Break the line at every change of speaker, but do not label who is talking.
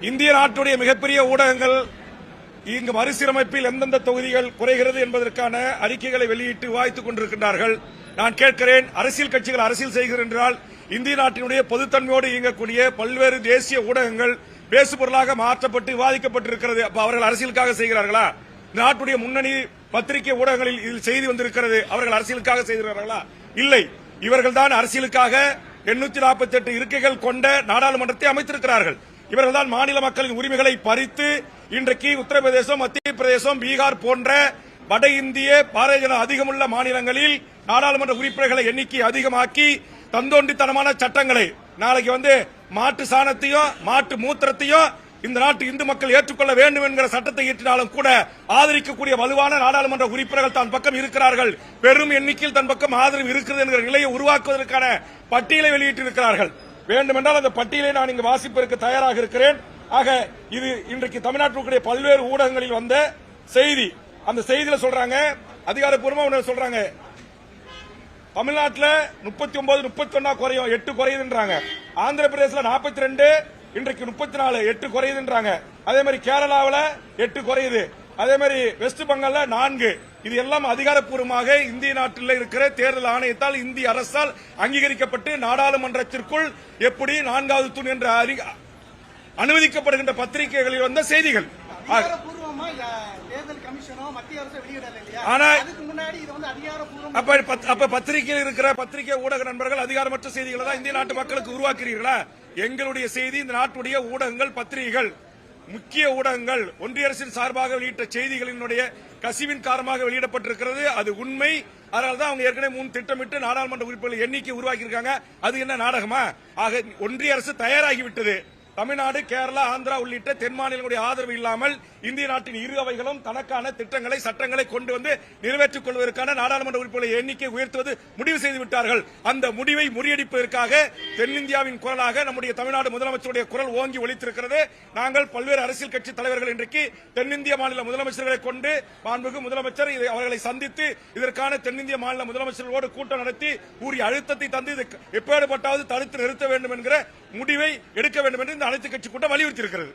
இந்திய நாட்டுடைய மிகப்பெரிய ஊடகங்கள் இங்கு மறுசீரமைப்பில் எந்தெந்த தொகுதிகள் குறைகிறது என்பதற்கான அறிக்கைகளை வெளியிட்டு விவாதித்துக் கொண்டிருக்கின்றார்கள். நான் கேட்கிறேன், அரசியல் கட்சிகள் அரசியல் செய்கிறது என்றால் இந்திய நாட்டினுடைய பொதுத்தன்மையோடு இயங்கக்கூடிய பல்வேறு தேசிய ஊடகங்கள் பேசுபொருளாக மாற்றப்பட்டு விவாதிக்கப்பட்டிருக்கிறது. அப்ப அவர்கள் அரசியலுக்காக செய்கிறார்களா? நாட்டுடைய முன்னணி பத்திரிகை ஊடகங்களில் இதில் செய்தி வந்திருக்கிறது. அவர்கள் அரசியலுக்காக செய்கிறார்களா? இல்லை. இவர்கள் தான் அரசியலுக்காக 848 இருக்கைகள் கொண்ட நாடாளுமன்றத்தை அமைத்திருக்கிறார்கள். இவர்கள்தான் மாநில மக்களின் உரிமைகளை பறித்து இன்றைக்கு உத்தரப்பிரதேசம், மத்திய பிரதேசம், பீகார் போன்ற வட இந்திய பாரதிய ஜனதா அதிகமுள்ள மாநிலங்களில் நாடாளுமன்ற உறுப்பினர்களை எண்ணிக்கை அதிகமாக்கி தந்தோண்டித்தனமான சட்டங்களை நாளைக்கு மாட்டு சாணத்தையும் மாட்டு மூத்திரத்தையும் இந்த நாட்டு இந்து மக்கள் ஏற்றுக்கொள்ள வேண்டும் என்கிற சட்டத்தை இயற்றினாலும் கூட ஆதரிக்கக்கூடிய வலுவான நாடாளுமன்ற உறுப்பினர்கள் தன் பக்கம் இருக்கிறார்கள். பெரும் எண்ணிக்கையில் தன் பக்கம் ஆதரவு இருக்கிறது என்கிற நிலையை உருவாக்குவதற்கான பட்டியலை வெளியிட்டிருக்கிறார்கள். வேண்டுமென்றால் அந்த பட்டியலை நான் இங்கு வாசிப்பதற்கு தயாராக இருக்கிறேன். ஆக இது இன்றைக்கு தமிழ்நாட்டில் பல்வேறு ஊடகங்களில் வந்த செய்தி. அந்த செய்தியில சொல்றாங்க, அதிகாரப்பூர்வமா சொல்றாங்க, தமிழ்நாட்டில் 39, 31 குறையும், 8 குறையுதுன்றாங்க. ஆந்திர பிரதேசத்தில் 42, இன்றைக்கு 34, 8 குறையுதுன்றாங்க. அதே மாதிரி கேரளாவில் 8 குறையுது. அதே மாதிரி வெஸ்ட் பெங்கால்ல 4. இது எல்லாம் அதிகாரப்பூர்வமாக இந்திய நாட்டில் இருக்கிற தேர்தல் ஆணையத்தால் இந்திய அரசால் அங்கீகரிக்கப்பட்டு நாடாளுமன்றத்திற்குள் எப்படி 4வது தூண் என்று அனுமதிக்கப்படுகின்ற பத்திரிகைகளில் வந்த செய்திகள். அப்ப பத்திரிகையில் இருக்கிற பத்திரிகை ஊடக நண்பர்கள் அதிகாரமற்ற செய்திகளை தான் இந்திய நாட்டு மக்களுக்கு உருவாக்குறீர்களா? எங்களுடைய செய்தி இந்த நாட்டுடைய ஊடகங்கள், பத்திரிகைகள், முக்கிய ஊடகங்கள் ஒன்றிய அரசின் சார்பாக வெளியிட்ட செய்திகளினுடைய கசிவின் காரணமாக வெளியிடப்பட்டிருக்கிறது. அது உண்மை. அதனால்தான் அவங்க ஏற்கனவே 3 திட்டமிட்டு நாடாளுமன்ற உறுப்பினர்கள் எண்ணிக்கை உருவாக்கியிருக்காங்க. அது என்ன நாடகமா? ஆக ஒன்றிய அரசு தயாராகிவிட்டது. தமிழ்நாடு, கேரளா, ஆந்திரா உள்ளிட்ட தென் மாநிலங்களுடைய ஆதரவு இல்லாமல் இந்திய நாட்டின் இரு அவைகளும் தனக்கான திட்டங்களை, சட்டங்களை கொண்டு வந்து நிறைவேற்றிக் கொள்வதற்கான நாடாளுமன்ற உறுப்பினர்களை எண்ணிக்கை உயர்த்துவது முடிவு செய்து விட்டார்கள். அந்த முடிவை முறியடிப்பதற்காக தென்னிந்தியாவின் குரலாக நம்முடைய தமிழ்நாடு முதலமைச்சருடைய குரல் ஓங்கி ஒலித்திருக்கிறது. நாங்கள் பல்வேறு அரசியல் கட்சி தலைவர்கள் இன்றைக்கு தென்னிந்திய மாநில முதலமைச்சர்களை கொண்டு மாண்புமிகு முதலமைச்சர் அவர்களை சந்தித்து இதற்கான தென்னிந்திய மாநில முதலமைச்சர்களோடு கூட்டம் நடத்தி உரிய அழுத்தத்தை தந்து எப்பேற்பட்டாவது தடுத்து நிறுத்த வேண்டும் என்கிற முடிவை எடுக்க வேண்டும் என்று இந்த அனைத்து கட்சி கூட்டம் வலியுறுத்தி இருக்கிறது.